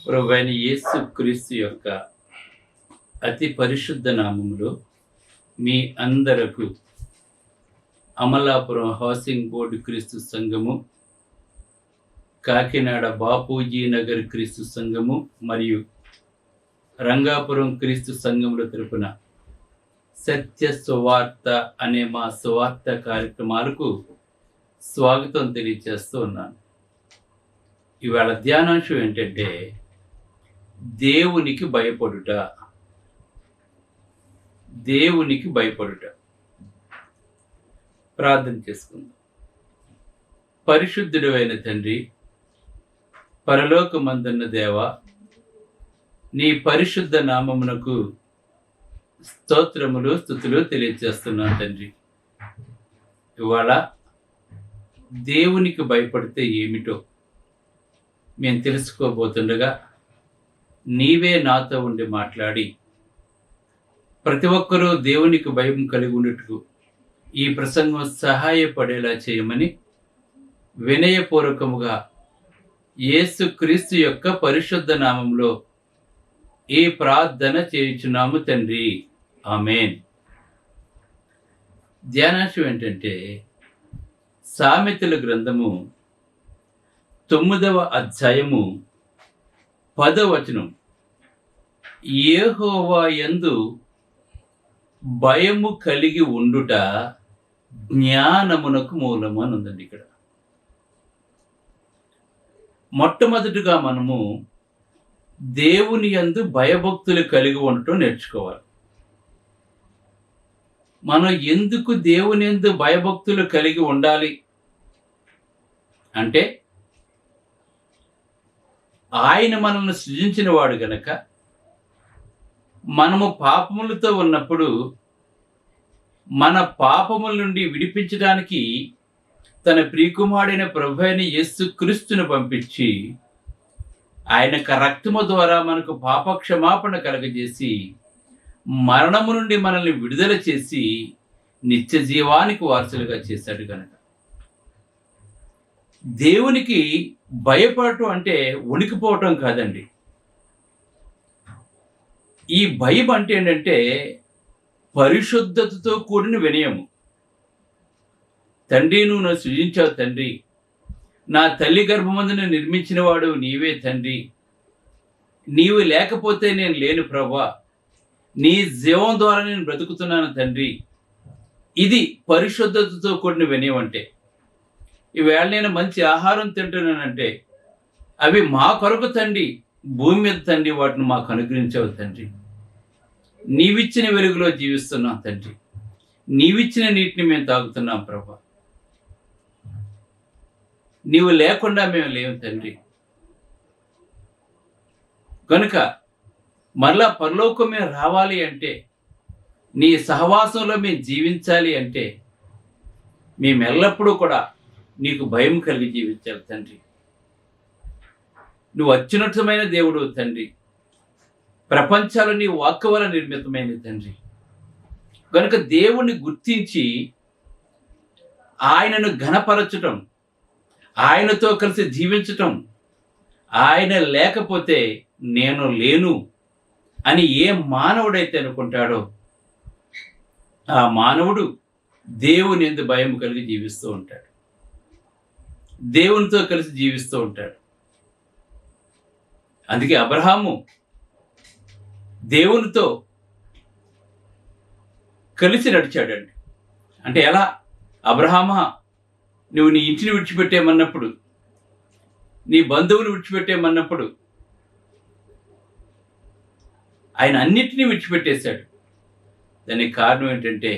ప్రభువైన యేసు క్రీస్తు యొక్క అతి పరిశుద్ధ నామములో మీ అందరకు అమలాపురం హౌసింగ్ బోర్డు క్రీస్తు సంఘము, కాకినాడ బాపూజీ నగర్ క్రీస్తు సంఘము మరియు రంగాపురం క్రీస్తు సంఘముల తరపున సత్య సువార్త అనే మా సువార్త కార్యక్రమాలకు స్వాగతం తెలియజేస్తూ ఉన్నాను. ఇవాళ ధ్యానాంశం ఏంటంటే దేవునికి భయపడుట. దేవునికి భయపడుట. ప్రార్థన చేసుకుందాం. పరిశుద్ధుడు అయిన తండ్రి, పరలోకమందున్న దేవ, నీ పరిశుద్ధ నామమునకు స్తోత్రములు స్తుతులు తెలియజేస్తున్నాను తండ్రి. ఇవాళ దేవునికి భయపడితే ఏమిటో మేము తెలుసుకోబోతుండగా నీవే నాతో ఉండి మాట్లాడి ప్రతి ఒక్కరూ దేవునికి భయం కలిగి ఉన్నట్టుకు ఈ ప్రసంగం సహాయపడేలా చేయమని వినయపూర్వకముగా యేసు క్రీస్తు యొక్క పరిశుద్ధ నామంలో ఈ ప్రార్థన చేయుచున్నాము తండ్రి. ఆమేన్. ధ్యానాంశం ఏంటంటే సామెతల గ్రంథము 9వ అధ్యాయము 10వ వచనం. యెహోవా యందు భయము కలిగి ఉండుట జ్ఞానమునకు మూలము అని ఉందండి. ఇక్కడ మొట్టమొదటిగా మనము దేవుని యందు భయభక్తులు కలిగి ఉండటం నేర్చుకోవాలి. మనం ఎందుకు దేవుని యందు భయభక్తులు కలిగి ఉండాలి అంటే, ఆయన మనల్ని సృజించిన వాడు గనక మనము పాపములతో ఉన్నప్పుడు మన పాపముల నుండి విడిపించడానికి తన ప్రియకుమారుడైన ప్రభువైన యేసు క్రీస్తును పంపించి ఆయన రక్తము ద్వారా మనకు పాప క్షమాపణ కలగజేసి మరణము నుండి మనల్ని విడుదల చేసి నిత్య జీవానికి వారసులుగా చేశాడు గనక దేవునికి భయపడటం అంటే వణికిపోవటం కాదండి. ఈ భయం అంటే ఏంటంటే పరిశుద్ధతతో కూడిన వినయము. తండ్రి, నువ్వు నన్ను సృజించావు తండ్రి, నా తల్లి గర్భమందును నిర్మించిన వాడు నీవే తండ్రి, నీవు లేకపోతే నేను లేను ప్రభువా, నీ జీవం ద్వారా నేను బ్రతుకుతున్నాను తండ్రి. ఇది పరిశుద్ధతతో కూడిన వినయం అంటే. ఈవేళ నేను మంచి ఆహారం తింటున్నానంటే అవి మా కొరకు తండ్రి, భూమి మీద తండ్రి వాటిని మాకు అనుగ్రహించావు తండ్రి. నీవిచ్చిన వెలుగులో జీవిస్తున్నాం తండ్రి, నీవిచ్చిన నీటిని మేము తాగుతున్నాం ప్రభా. నీవు లేకుండా మేము లేవు తండ్రి. కనుక మరలా పరలోకం మేము రావాలి అంటే, నీ సహవాసంలో మేము జీవించాలి అంటే మేము ఎల్లప్పుడూ కూడా నీకు భయం కలిగి జీవించాలి తండ్రి. నువ్వు అత్యున్నతమైన దేవుడు తండ్రి. ప్రపంచాలు నీ వాక్కు వల్ల నిర్మితమైన తండ్రి. కనుక దేవుణ్ణి గుర్తించి ఆయనను ఘనపరచటం, ఆయనతో కలిసి జీవించటం, ఆయన లేకపోతే నేను లేను అని ఏ మానవుడైతే అనుకుంటాడో ఆ మానవుడు దేవుని యందు భయం కలిగి జీవిస్తూ ఉంటాడు, దేవునితో కలిసి జీవిస్తూ ఉంటాడు. అందుకే అబ్రహాము దేవునితో కలిసి నడిచాడండి. అంటే ఎలా? అబ్రహామా, నువ్వు నీ ఇంటిని విడిచిపెట్టేమన్నప్పుడు, నీ బంధువులు విడిచిపెట్టేమన్నప్పుడు ఆయన అన్నిటినీ విడిచిపెట్టేశాడు. దానికి కారణం ఏంటంటే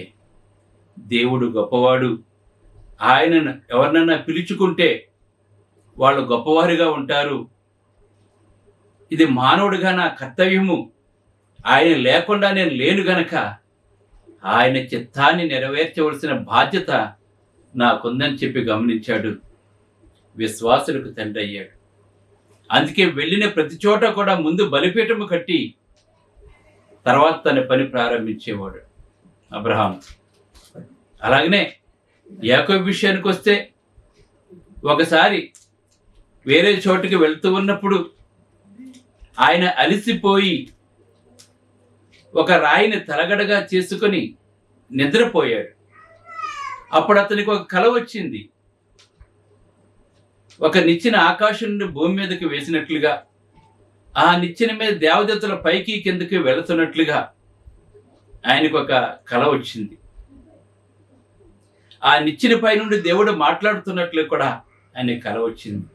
దేవుడు గొప్పవాడు. ఆయనను ఎవరినైనా పిలుచుకుంటే వాళ్ళు గొప్పవారిగా ఉంటారు. ఇది మానవుడిగా నా కర్తవ్యము, ఆయన లేకుండా నేను లేను గనక ఆయన చిత్తాన్ని నెరవేర్చవలసిన బాధ్యత నాకుందని చెప్పి గమనించాడు. విశ్వాసులకు తండ్రి అయ్యాడు. అందుకే వెళ్ళిన ప్రతి చోట కూడా ముందు బలిపీఠము కట్టి తర్వాత తన పని ప్రారంభించేవాడు అబ్రహాం. అలాగనే యాకోబు విషయానికి వస్తే, ఒకసారి వేరే చోటుకి వెళ్తూ ఉన్నప్పుడు ఆయన అలిసిపోయి ఒక రాయిని తలగడగా చేసుకొని నిద్రపోయాడు. అప్పుడు అతనికి ఒక కల వచ్చింది. ఒక నిచ్చెన ఆకాశం నుండి భూమి మీదకి వేసినట్లుగా, ఆ నిచ్చెన మీద దేవదూతల పైకి కిందకి వెళుతున్నట్లుగా ఆయనకు ఒక కల వచ్చింది. ఆ నిచ్చెన పై నుండి దేవుడు మాట్లాడుతున్నట్లు కూడా ఆయనకు కల వచ్చింది.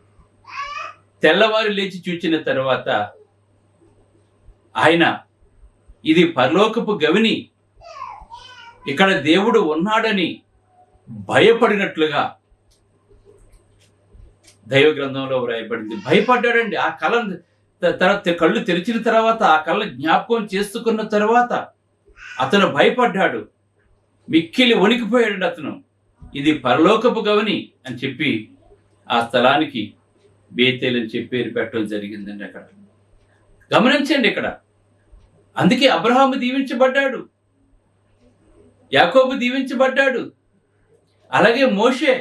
తెల్లవారు లేచి చూచిన తర్వాత ఆయన, ఇది పరలోకపు గవిని, ఇక్కడ దేవుడు ఉన్నాడని భయపడినట్లుగా దైవ గ్రంథంలో వ్రాయబడింది. భయపడ్డాడండి. ఆ కళ తర్వాత కళ్ళు తెరిచిన తర్వాత, ఆ కళ జ్ఞాపకం చేసుకున్న తర్వాత అతను భయపడ్డాడు. మిక్కిలి వణికిపోయాడు అతను. ఇది పరలోకపు గవిని అని చెప్పి ఆ స్థలానికి బేతేలు అని చెప్పి పేరు పెట్టడం జరిగిందండి. అక్కడ గమనించండి. ఇక్కడ అందుకే అబ్రహాము దీవించబడ్డాడు, యాకోబు దీవించబడ్డాడు. అలాగే మోషే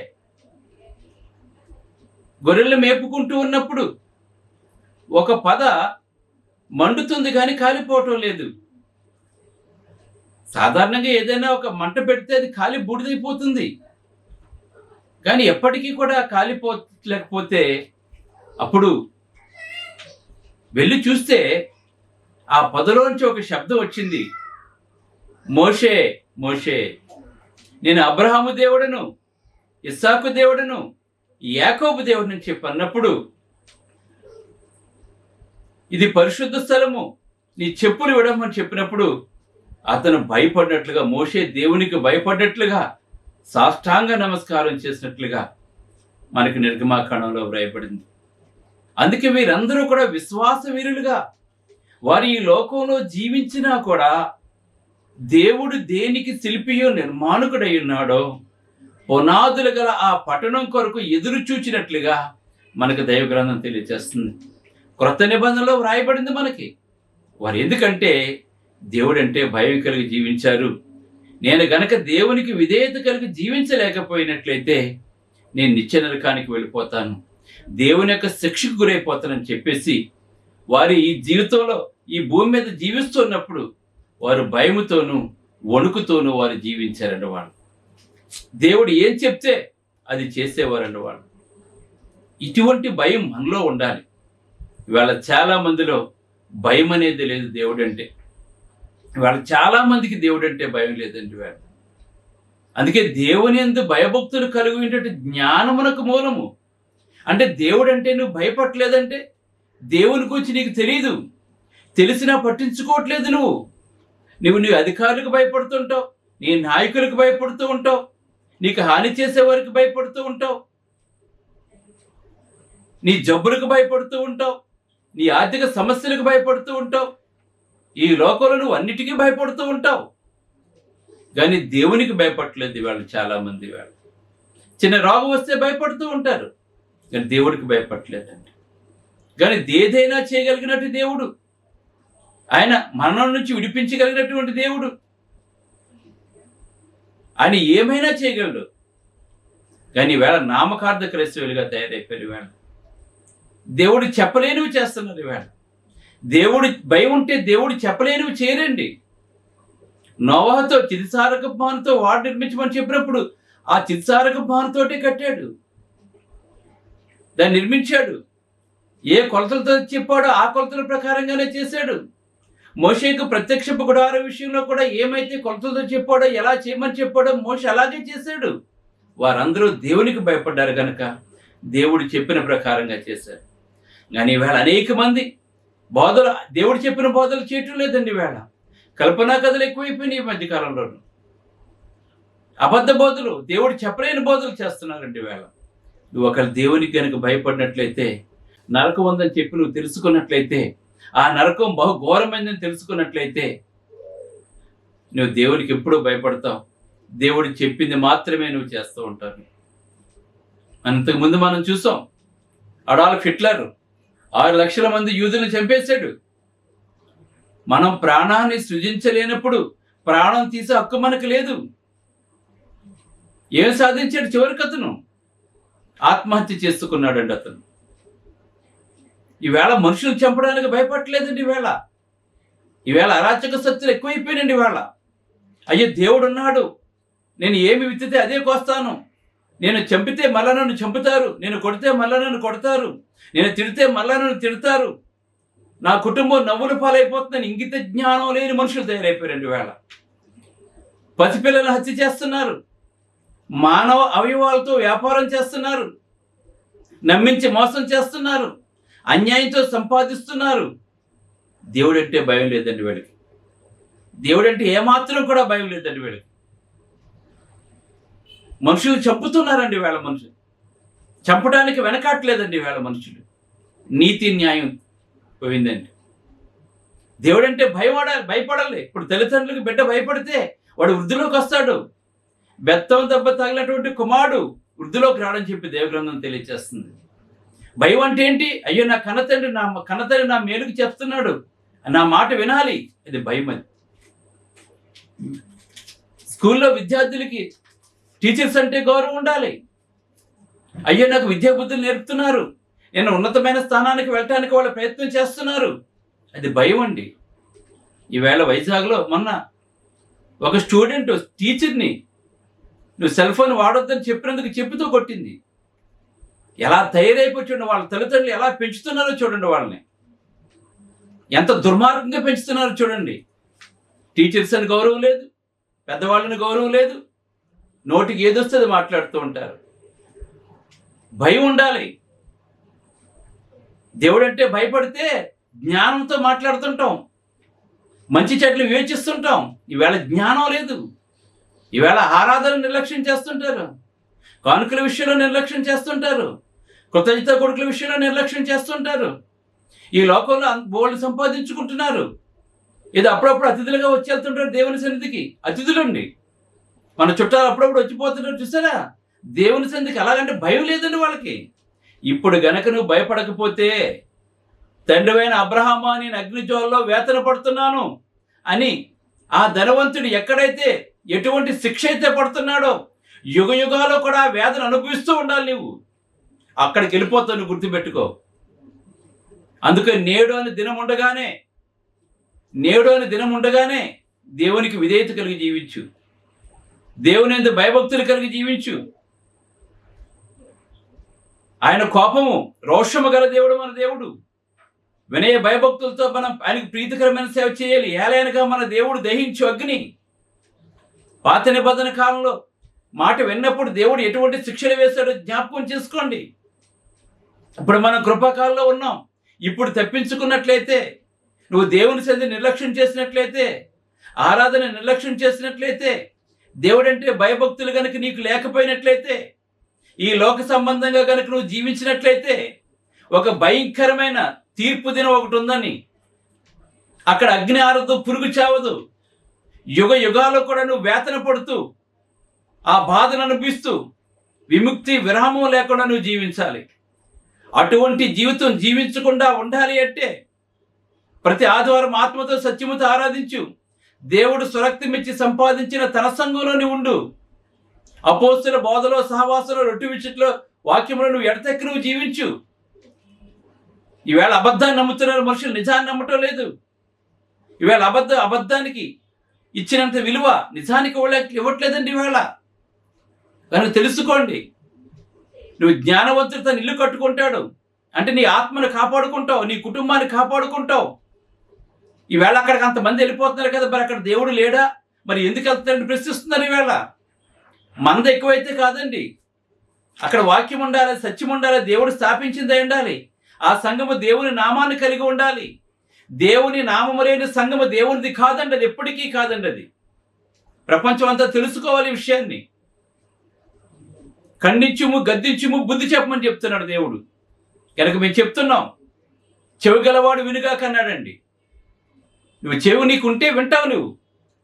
గొర్రెలు మేపుకుంటూ ఉన్నప్పుడు ఒక పద మండుతుంది కానీ కాలిపోవటం లేదు. సాధారణంగా ఏదైనా ఒక మంట పెడితే అది కాలి బూడిదైపోతుంది. కానీ ఎప్పటికీ కూడా కాలిపోలేకపోతే అప్పుడు వెళ్ళి చూస్తే ఆ పొదలోంచి ఒక శబ్దం వచ్చింది, మోషే మోషే, నేను అబ్రహాము దేవుడను, ఇస్సాకు దేవుడను, యాకోబు దేవుడని చెప్పన్నప్పుడు, ఇది పరిశుద్ధ స్థలము, నీ చెప్పులు ఇవ్వడమని చెప్పినప్పుడు అతను భయపడినట్లుగా, మోషే దేవునికి భయపడ్డట్లుగా సాష్టాంగ నమస్కారం చేసినట్లుగా మనకి నిర్గమాకాండంలో వ్రాయబడింది. అందుకే వీరందరూ కూడా విశ్వాస వీరులుగా, వారు ఈ లోకంలో జీవించినా కూడా దేవుడు దేనికి శిల్పియో నిర్మాణకుడై ఉన్నాడో పునాదులు గల ఆ పట్టణం కొరకు ఎదురు చూచినట్లుగా మనకు దైవ గ్రంథం తెలియజేస్తుంది. క్రొత్త నిబంధనలో వ్రాయబడింది మనకి. వారు ఎందుకంటే దేవుడంటే భయం కలిగి జీవించారు. నేను గనక దేవునికి విధేయత కలిగి జీవించలేకపోయినట్లయితే నేను నిత్య నరకానికి వెళ్ళిపోతాను, దేవుని యొక్క శిక్షకు గురైపోతానని చెప్పేసి వారి ఈ జీవితంలో, ఈ భూమి మీద జీవిస్తున్నప్పుడు వారు భయముతోనూ వణుకుతోనూ వారు జీవించారండి. వాళ్ళు దేవుడు ఏం చెప్తే అది చేసేవారండి. వాళ్ళు ఇటువంటి భయం మనలో ఉండాలి. ఇవాళ చాలా మందిలో భయం అనేది లేదు దేవుడు అంటే. ఇవాళ చాలా మందికి దేవుడు అంటే భయం లేదండి. వేళ అందుకే దేవుని యందు భయభక్తులు కలిగినటువంటి జ్ఞానమునకు మూలము. అంటే దేవుడు అంటే నువ్వు భయపడలేదంటే దేవుని గురించి నీకు తెలియదు, తెలిసినా పట్టించుకోవట్లేదు. నువ్వు నీ అధికారులకు భయపడుతుంటావు, నీ నాయకులకు భయపడుతూ ఉంటావు, నీకు హాని చేసే వారికి భయపడుతూ ఉంటావు, నీ జబ్బులకు భయపడుతూ ఉంటావు, నీ ఆర్థిక సమస్యలకు భయపడుతూ ఉంటావు, ఈ లోకంలో నువ్వు అన్నిటికీ భయపడుతూ ఉంటావు. కానీ దేవునికి భయపడలేదు వాళ్ళు చాలా మంది. వాళ్ళు చిన్న రోగం వస్తే భయపడుతూ ఉంటారు, కానీ దేవుడికి భయపడలేదండి. కానీ ఏదైనా చేయగలిగినట్టు దేవుడు, ఆయన మరణం నుంచి విడిపించగలిగినటువంటి దేవుడు, ఆయన ఏమైనా చేయగలడు. కానీ ఈవేళ నామకార్థ క్రైస్తవులుగా తయారైపోయారు. ఈవేళ దేవుడు చెప్పలేనివి చేస్తున్నారు. ఈవేళ దేవుడు భయం ఉంటే దేవుడు చెప్పలేనివి చేయరండి. నోవాహుతో చితిసారక భానుతో వాడు నిర్మించమని చెప్పినప్పుడు ఆ చితిసారక భానుతోటే కట్టాడు, దాన్ని నిర్మించాడు. ఏ కొలతలతో చెప్పాడో ఆ కొలతల ప్రకారంగానే చేశాడు. మోషేకు ప్రత్యక్షపు గుడారం విషయంలో కూడా ఏమైతే కొలతలతో చెప్పాడో, ఎలా చేయమని చెప్పాడో మోషే అలాగే చేశాడు. వారందరూ దేవునికి భయపడ్డారు కనుక దేవుడు చెప్పిన ప్రకారంగా చేశారు. కానీ ఈవేళ అనేక మంది బోధలు, దేవుడు చెప్పిన బోధలు చేయటం లేదండి. ఈవేళ కల్పనా కథలు ఎక్కువైపోయినాయి. ఈ మధ్యకాలంలో అబద్ధ బోధలు, దేవుడు చెప్పలేని బోధలు చేస్తున్నారండి. ఈవేళ నువ్వు ఒకవేళ దేవునికి కనుక భయపడినట్లయితే, నరకం ఉందని చెప్పి నువ్వు తెలుసుకున్నట్లయితే, ఆ నరకం బహు ఘోరమైందని తెలుసుకున్నట్లయితే నువ్వు దేవునికి ఎప్పుడూ భయపడతావు. దేవుడు చెప్పింది మాత్రమే నువ్వు చేస్తూ ఉంటావు. అంతకుముందు మనం చూసాం, అడాల్ఫ్ హిట్లర్ 6 లక్షల మంది యూదులను చంపేశాడు. మనం ప్రాణాన్ని సృజించలేనప్పుడు ప్రాణం తీసే హక్కు మనకు లేదు. ఏం సాధించాడు? చివరికి అతను ఆత్మహత్య చేసుకున్నాడండి. అతను ఈవేళ మనుషులు చంపడానికి భయపడలేదండి. ఈవేళ అరాచక శక్తులు ఎక్కువైపోయినండి. అయ్యో దేవుడు ఉన్నాడు, నేను ఏమి విత్తితే అదే కోస్తాను, నేను చంపితే మళ్ళా నన్ను చంపుతారు, నేను కొడితే మళ్ళా నన్ను కొడతారు, నేను తిడితే మళ్ళా నన్ను తిడతారు, నా కుటుంబం నవ్వుల పాలైపోతుందని ఇంగిత జ్ఞానం లేని మనుషులు తయారైపోయారండి. పసిపిల్లలు హత్య చేస్తున్నారు, మానవ అవయవాలతో వ్యాపారం చేస్తున్నారు, నమ్మించి మోసం చేస్తున్నారు, అన్యాయంతో సంపాదిస్తున్నారు. దేవుడంటే భయం లేదండి వీళ్ళకి. దేవుడంటే ఏమాత్రం కూడా భయం లేదండి వీళ్ళకి. మనుషులు చంపుతున్నారండి మనుషులు చంపడానికి వెనకాట్లేదండి మనుషులు. నీతి న్యాయం పోయిందండి. దేవుడంటే భయపడాలి. ఇప్పుడు తల్లిదండ్రులకు బిడ్డ భయపడితే వాడు వృద్ధిలోకి వస్తాడు. బెత్తం దెబ్బ తగిలినటువంటి కుమారుడు వృద్ధిలోకి రావడని చెప్పి దేవగ్రంథం తెలియజేస్తుంది. భయం అంటే ఏంటి? అయ్యో నా కన్నతండ్రి నా మేలుకు చెప్తున్నాడు, నా మాట వినాలి, అది భయం. అది స్కూల్లో విద్యార్థులకి టీచర్స్ అంటే గౌరవం ఉండాలి. అయ్యో నాకు విద్యాబుద్ధులు నేర్పుతున్నారు, నేను ఉన్నతమైన స్థానానికి వెళ్ళటానికి వాళ్ళు ప్రయత్నం చేస్తున్నారు, అది భయం అండి. ఈవేళ వైజాగ్లో మొన్న ఒక స్టూడెంట్ టీచర్ని నువ్వు సెల్ ఫోన్ వాడొద్దని చెప్పినందుకు చెప్పుతూ కొట్టింది. ఎలా తయారైపోయి చూడండి, వాళ్ళ తల్లిదండ్రులు ఎలా పెంచుతున్నారో చూడండి, వాళ్ళని ఎంత దుర్మార్గంగా పెంచుతున్నారో చూడండి. టీచర్స్ అని గౌరవం లేదు, పెద్దవాళ్ళని గౌరవం లేదు, నోటికి ఏదొస్తుంది మాట్లాడుతూ ఉంటారు. భయం ఉండాలి. దేవుడంటే భయపడితే జ్ఞానంతో మాట్లాడుతుంటాం, మంచి చెట్లు వివేచిస్తుంటాం. ఈవేళ జ్ఞానం లేదు. ఈవేళ ఆరాధన నిర్లక్ష్యం చేస్తుంటారు, కానుకల విషయంలో నిర్లక్ష్యం చేస్తుంటారు, కృతజ్ఞత కొడుకుల విషయంలో నిర్లక్ష్యం చేస్తుంటారు. ఈ లోకంలో బోళ్ళు సంపాదించుకుంటున్నారు. ఏదో అప్పుడప్పుడు అతిథులుగా వచ్చి వెళ్తుంటారు దేవుని సన్నిధికి. అతిథులండి, మన చుట్టాలు అప్పుడప్పుడు వచ్చిపోతున్నారు చూసారా. దేవుని సన్నిధికి అలాగంటే భయం లేదండి వాళ్ళకి. ఇప్పుడు గనక నువ్వు భయపడకపోతే, తండ్రివైన అబ్రహామా నేను అగ్నిజ్వాలలో వేతన పడుతున్నాను అని ఆ ధనవంతుడు ఎక్కడైతే ఎటువంటి శిక్ష అయితే పడుతున్నాడో యుగ యుగాలో కూడా వేదన అనుభవిస్తూ ఉండాలి. నువ్వు అక్కడికి వెళ్ళిపోతావు, నువ్వు గుర్తుపెట్టుకో. అందుకని నేడు అని దినం ఉండగానే దేవునికి విధేయత కలిగి జీవించు, దేవుని యందు భయభక్తులు కలిగి జీవించు. ఆయన కోపము రోషము గల దేవుడు మన దేవుడు. వినయ భయభక్తులతో మనం ఆయనకు ప్రీతికరమైన సేవ చేయాలి. ఏలైనగా మన దేవుడు దహించు అగ్ని. పాత నిబంధన కాలంలో మాట విన్నప్పుడు దేవుడు ఎటువంటి శిక్షలు వేశాడో జ్ఞాపకం చేసుకోండి. ఇప్పుడు మనం కృపాకాలంలో ఉన్నాం. ఇప్పుడు తప్పించుకున్నట్లయితే, నువ్వు దేవుని సన్నిధిని నిర్లక్ష్యం చేసినట్లయితే, ఆరాధన నిర్లక్ష్యం చేసినట్లయితే, దేవుడంటే భయభక్తులు కనుక నీకు లేకపోయినట్లయితే, ఈ లోక సంబంధంగా కనుక నువ్వు జీవించినట్లయితే, ఒక భయంకరమైన తీర్పు దినం ఒకటి ఉందని, అక్కడ అగ్ని ఆరదు, పురుగు చావదు. యుగ యుగాలు కూడా నువ్వు వేతన పడుతూ ఆ బాధను అనుభవిస్తూ విముక్తి విరామం లేకుండా నువ్వు జీవించాలి. అటువంటి జీవితం జీవించకుండా ఉండాలి అంటే ప్రతి ఆదివారం ఆత్మతో సత్యముతో ఆరాధించు. దేవుడు స్వరక్తమిచ్చి సంపాదించిన తన సంఘంలోని ఉండు. అపోస్తుల బోధలో, సహవాసంలో, రొట్టె విషయంలో, వాక్యంలో నువ్వు ఎడతెక్కి నువ్వు జీవించు. ఈవేళ అబద్ధాన్ని నమ్ముతున్నారు మనుషులు, నిజాన్ని నమ్మటం లేదు. ఈవేళ అబద్ధానికి ఇచ్చినంత విలువ నిజానికి ఇవ్వట్లేదండి ఈవేళ. కనుక తెలుసుకోండి, నువ్వు జ్ఞానవంతుడు తన ఇల్లు కట్టుకుంటాడు అంటే నీ ఆత్మను కాపాడుకుంటావు, నీ కుటుంబాన్ని కాపాడుకుంటావు. ఈవేళ అక్కడికి అంతమంది వెళ్ళిపోతున్నారు కదా, మరి అక్కడ దేవుడు లేడా, మరి ఎందుకు వెళ్తారని ప్రశ్నిస్తున్నారు. ఈవేళ మంద ఎక్కువైతే కాదండి, అక్కడ వాక్యం ఉండాలి, సత్యం ఉండాలి, దేవుడు స్థాపించిందే ఉండాలి. ఆ సంఘము దేవుని నామాన్ని కలిగి ఉండాలి. దేవుని నామము లేని సంఘము దేవునిది కాదండి, అది ఎప్పటికీ కాదండి. అది ప్రపంచం అంతా తెలుసుకోవాలి ఈ విషయాన్ని. ఖండించుము, గద్దించుము, బుద్ధి చెప్పమని చెప్తున్నాడు దేవుడు. కనుక మేము చెప్తున్నాం, చెవి గలవాడు వినుగా కన్నాడండి. నువ్వు చెవి నీకుంటే వింటావు. నువ్వు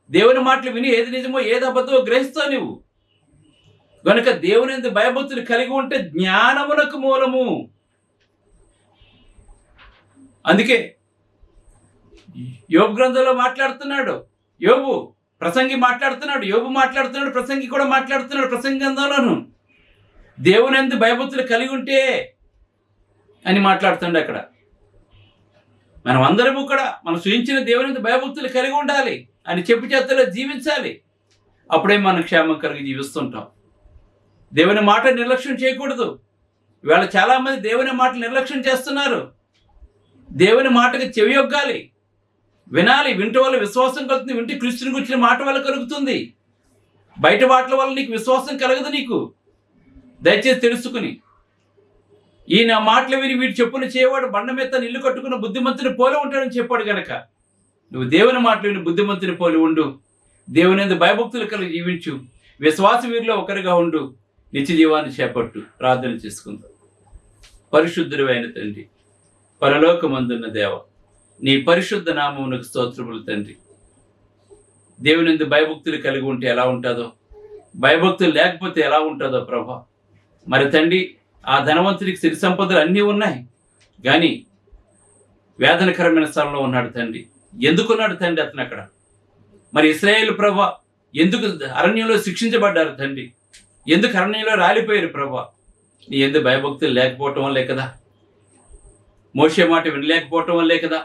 దేవుని మాటలు విని ఏది నిజమో ఏది అబద్ధమో గ్రహిస్తావు నువ్వు. కనుక దేవుని యందు భయభక్తులు కలిగి ఉంటే జ్ఞానమునకు మూలము. అందుకే యోబు గ్రంథంలో మాట్లాడుతున్నాడు, యోబు మాట్లాడుతున్నాడు, ప్రసంగి కూడా మాట్లాడుతున్నాడు. ప్రసంగి గ్రంథంలోను దేవుని యందు భయభక్తులు కలిగి ఉంటే అని మాట్లాడుతున్నాడు. అక్కడ మనం అందరము కూడా మనం సృజించిన దేవుని భయభక్తులు కలిగి ఉండాలి అని చెప్పు చేతలో జీవించాలి. అప్పుడే మనం క్షేమం కలిగి జీవిస్తుంటాం. దేవుని మాట నిర్లక్ష్యం చేయకూడదు. ఇవాళ చాలామంది దేవుని మాటలు నిర్లక్ష్యం చేస్తున్నారు. దేవుని మాటకి చెవియొగ్గాలి, వినాలి. వింట వల్ల విశ్వాసం కలుగుతుంది. వింటే క్రీస్తుని గురించిన మాట వల్ల కలుగుతుంది. బయట వాటి వల్ల నీకు విశ్వాసం కలగదు. నీకు దయచేసి తెలుసుకుని, ఈయన మాటలు విని వీడు చెప్పులు చేయవాడు బండ మీద తను ఇల్లు కట్టుకున్న బుద్ధిమంతుని పోలి ఉంటాడని చెప్పాడు కనుక నువ్వు దేవుని మాటలు విని బుద్ధిమంతుని పోలి ఉండు. దేవుని యందు భయభక్తులు కలిగి జీవించు. విశ్వాస వీరిలో ఒకరిగా ఉండు. నిత్య జీవాన్ని చేపట్టు. ప్రార్థన చేసుకుందాం. పరిశుద్ధుడు అయిన తండ్రి, పరలోకమందున్న దేవ, నీ పరిశుద్ధ నామమునకు స్తోత్రములు తండ్రి. దేవుని యందు భయభక్తులు కలిగి ఉంటే ఎలా ఉంటుందో, భయభక్తులు లేకపోతే ఎలా ఉంటుందో ప్రభా. మరి తండ్రి, ఆ ధనవంతుడికి సిరి సంపదలు అన్నీ ఉన్నాయి, కానీ వేదనకరమైన స్థలంలో ఉన్నాడు తండ్రి. ఎందుకున్నాడు తండ్రి అతను అక్కడ? మరి ఇశ్రాయేలు ప్రభా ఎందుకు అరణ్యంలో శిక్షించబడ్డారు తండ్రి? ఎందుకు అరణ్యంలో రాలిపోయారు ప్రభా? నీ యందు భయభక్తులు లేకపోవటం వల్లే కదా. మోషే మాట వినలేకపోవటం వల్లే కదా.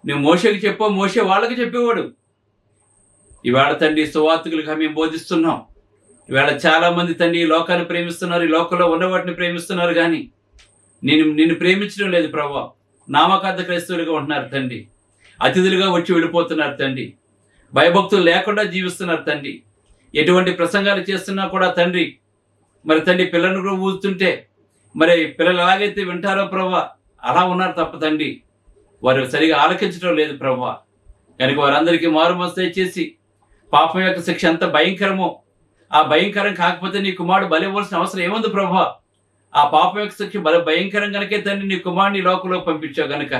నువ్వు మోషేకి చెప్పావు, మోషే వాళ్ళకి చెప్పేవాడు. ఇవాళ తండ్రి సువార్తికులుగా మేము బోధిస్తున్నాం. ఇవాళ చాలా మంది తండ్రి ఈ లోకాన్ని ప్రేమిస్తున్నారు, ఈ లోకంలో ఉన్న వాటిని ప్రేమిస్తున్నారు, కానీ నిన్ను ప్రేమించడం లేదు ప్రభా. నామకార్థ క్రైస్తవులుగా ఉంటున్నారు తండ్రి. అతిథులుగా వచ్చి వెళ్ళిపోతున్నారు తండ్రి. భయభక్తులు లేకుండా జీవిస్తున్నారు తండ్రి. ఎటువంటి ప్రసంగాలు చేస్తున్నా కూడా తండ్రి, మరి తండ్రి పిల్లలను కూడా ఊదుతుంటే మరి పిల్లలు ఎలాగైతే వింటారో ప్రభా అలా ఉన్నారు తప్ప తండ్రి వారు సరిగా ఆలకించడం లేదు ప్రభా. కనుక వారందరికీ మారుమనసు దయచేసి, పాపం యొక్క శిక్ష ఎంత భయంకరమో ఆ భయంకరం కాకపోతే నీ కుమారుడు బలి ఇవ్వాల్సిన అవసరం ఏముంది ప్రభా? ఆ పాపం యొక్క శిక్ష భయంకరం కనుకే తండ్రి నీ కుమారుని లోకంలో పంపించావు గనుక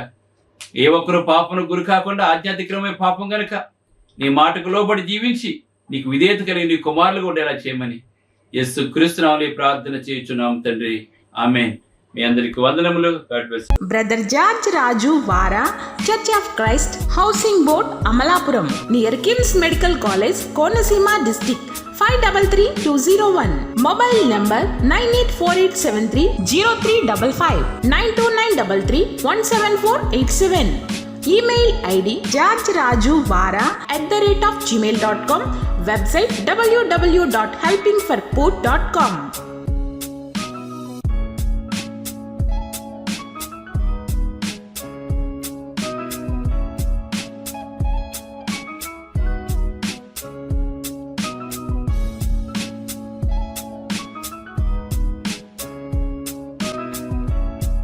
ఏ ఒక్కరు పాపను గురి కాకుండా ఆధ్యాత్మికమే పాపం గనుక నీ మాటకు లోబడి జీవించి నీకు విధేయత కలిగి నీ కుమారులు ఉండేలా చేయమని యేసు క్రీస్తు నామములో ప్రార్థన చేయుచున్నాం తండ్రి. ఆమేన్. మీ అందరికి వందనములు. God bless. బ్రదర్ జార్జ్ రాజు వారా, church of Christ, housing board, Amalapuram, near KIMS medical college, Konaseema district, 523201. Mobile number 9848730355, 92933174174. Email ID georgerajuvara@gmail.com. Website www.helpingforpoor.com.